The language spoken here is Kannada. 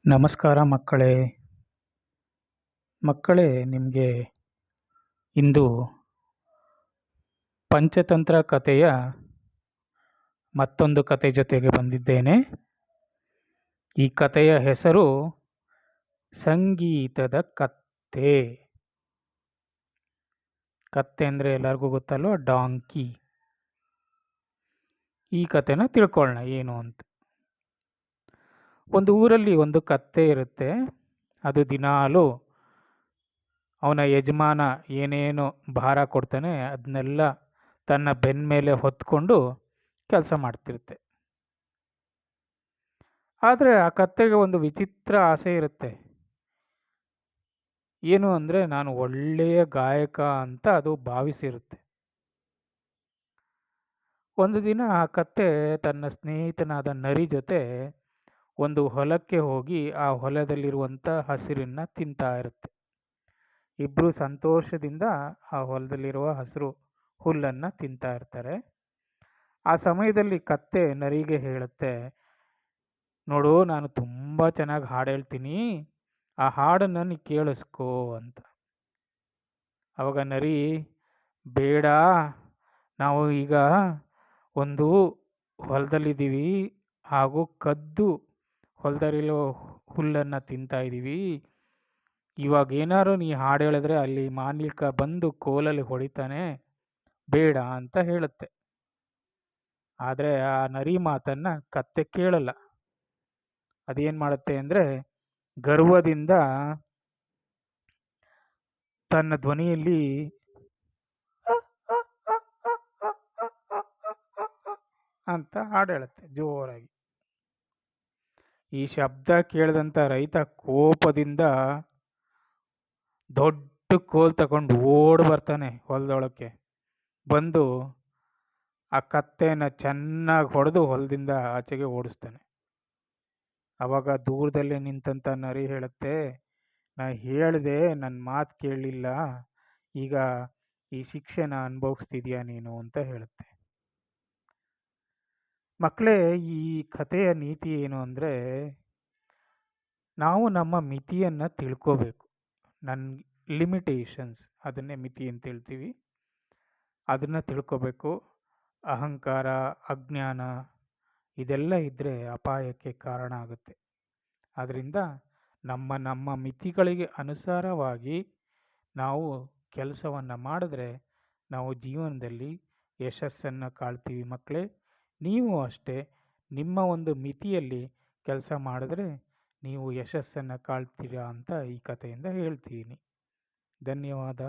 ನಮಸ್ಕಾರ ಮಕ್ಕಳೇ. ಮಕ್ಕಳೇ, ನಿಮಗೆ ಇಂದು ಪಂಚತಂತ್ರ ಕಥೆಯ ಮತ್ತೊಂದು ಕತೆ ಜೊತೆಗೆ ಬಂದಿದ್ದೇನೆ. ಈ ಕಥೆಯ ಹೆಸರು ಸಂಗೀತದ ಕತ್ತೆ. ಕತ್ತೆ ಅಂದರೆ ಎಲ್ಲರಿಗೂ ಗೊತ್ತಲ್ವ, ಡಾಂಕಿ. ಈ ಕಥೆನ ತಿಳ್ಕೊಳ್ಳೋಣ ಏನು ಅಂತ. ಒಂದು ಊರಲ್ಲಿ ಒಂದು ಕತ್ತೆ ಇರುತ್ತೆ. ಅದು ದಿನಾಲೂ ಅವನ ಯಜಮಾನ ಏನೇನು ಭಾರ ಕೊಡ್ತಾನೆ ಅದನ್ನೆಲ್ಲ ತನ್ನ ಬೆನ್ನ ಮೇಲೆ ಹೊತ್ಕೊಂಡು ಕೆಲಸ ಮಾಡ್ತಿರುತ್ತೆ. ಆದರೆ ಆ ಕತ್ತೆಗೆ ಒಂದು ವಿಚಿತ್ರ ಆಸೆ ಇರುತ್ತೆ. ಏನು ಅಂದರೆ, ನಾನು ಒಳ್ಳೆಯ ಗಾಯಕ ಅಂತ ಅದು ಭಾವಿಸಿರುತ್ತೆ. ಒಂದು ದಿನ ಆ ಕತ್ತೆ ತನ್ನ ಸ್ನೇಹಿತನಾದ ನರಿ ಜೊತೆ ಒಂದು ಹೊಲಕ್ಕೆ ಹೋಗಿ ಆ ಹೊಲದಲ್ಲಿರುವಂಥ ಹಸಿರನ್ನ ತಿಂತಾ ಇರುತ್ತೆ. ಇಬ್ಬರು ಸಂತೋಷದಿಂದ ಆ ಹೊಲದಲ್ಲಿರುವ ಹಸಿರು ಹುಲ್ಲನ್ನು ತಿಂತಾ ಇರ್ತಾರೆ. ಆ ಸಮಯದಲ್ಲಿ ಕತ್ತೆ ನರಿಗೆ ಹೇಳುತ್ತೆ, ನೋಡು, ನಾನು ತುಂಬ ಚೆನ್ನಾಗಿ ಹಾಡು ಹೇಳ್ತೀನಿ, ಆ ಹಾಡನ್ನು ನೀ ಕೇಳಿಸ್ಕೋ ಅಂತ. ಅವಾಗ ನರಿ, ಬೇಡ, ನಾವು ಈಗ ಒಂದು ಹೊಲದಲ್ಲಿದ್ದೀವಿ ಹಾಗೂ ಕದ್ದು ಹೊಲದಲ್ಲಿರೋ ಹುಲ್ಲನ್ನು ತಿಂತಾ ಇದ್ದೀವಿ. ಇವಾಗ ಏನಾದ್ರು ನೀ ಹಾಡು ಹೇಳಿದ್ರೆ ಅಲ್ಲಿ ಮಾಲೀಕ ಬಂದು ಕೋಲಲ್ಲಿ ಹೊಡಿತಾನೆ, ಬೇಡ ಅಂತ ಹೇಳುತ್ತೆ. ಆದರೆ ಆ ನರಿ ಮಾತನ್ನ ಕತ್ತೆ ಕೇಳಲ್ಲ. ಅದೇನು ಮಾಡುತ್ತೆ ಅಂದರೆ, ಗರ್ವದಿಂದ ತನ್ನ ಧ್ವನಿಯಲ್ಲಿ ಅಂತ ಹಾಡು ಹೇಳುತ್ತೆ ಜೋರಾಗಿ. ಈ ಶಬ್ದ ಕೇಳಿದಂಥ ರೈತ ಕೋಪದಿಂದ ದೊಡ್ಡ ಕೋಲ್ ತಗೊಂಡು ಓಡಿ ಬರ್ತಾನೆ ಹೊಲದೊಳಕ್ಕೆ. ಬಂದು ಆ ಕತ್ತೆನ ಚೆನ್ನಾಗಿ ಹೊಡೆದು ಹೊಲದಿಂದ ಆಚೆಗೆ ಓಡಿಸ್ತಾನೆ. ಅವಾಗ ದೂರದಲ್ಲೇ ನಿಂತಂಥ ನರಿ ಹೇಳುತ್ತೆ, ನಾ ಹೇಳಿದೆ, ನನ್ನ ಮಾತು ಕೇಳಲಿಲ್ಲ, ಈಗ ಈ ಶಿಕ್ಷೆನ ಅನುಭವಿಸ್ತಿದ್ಯಾ ನೀನು ಅಂತ ಹೇಳುತ್ತೆ. ಮಕ್ಕಳೇ, ಈ ಕಥೆಯ ನೀತಿ ಏನು ಅಂದರೆ, ನಾವು ನಮ್ಮ ಮಿತಿಯನ್ನು ತಿಳ್ಕೋಬೇಕು. ನನ್ನ ಲಿಮಿಟೇಷನ್ಸ್, ಅದನ್ನೇ ಮಿತಿ ಅಂತ ಹೇಳ್ತೀವಿ, ಅದನ್ನು ತಿಳ್ಕೋಬೇಕು. ಅಹಂಕಾರ, ಅಜ್ಞಾನ ಇದೆಲ್ಲ ಇದ್ದರೆ ಅಪಾಯಕ್ಕೆ ಕಾರಣ ಆಗುತ್ತೆ. ಆದ್ದರಿಂದ ನಮ್ಮ ಮಿತಿಗಳಿಗೆ ಅನುಸಾರವಾಗಿ ನಾವು ಕೆಲಸವನ್ನು ಮಾಡಿದ್ರೆ ನಾವು ಜೀವನದಲ್ಲಿ ಯಶಸ್ಸನ್ನು ಕಾಣ್ತೀವಿ. ಮಕ್ಕಳೇ, ನೀವು ಅಷ್ಟೇ ನಿಮ್ಮ ಒಂದು ಮಿತಿಯಲ್ಲಿ ಕೆಲಸ ಮಾಡಿದ್ರೆ ನೀವು ಯಶಸ್ಸನ್ನು ಕಾಣ್ತೀರಾ ಅಂತ ಈ ಕಥೆಯಿಂದ ಹೇಳ್ತೀನಿ. ಧನ್ಯವಾದ.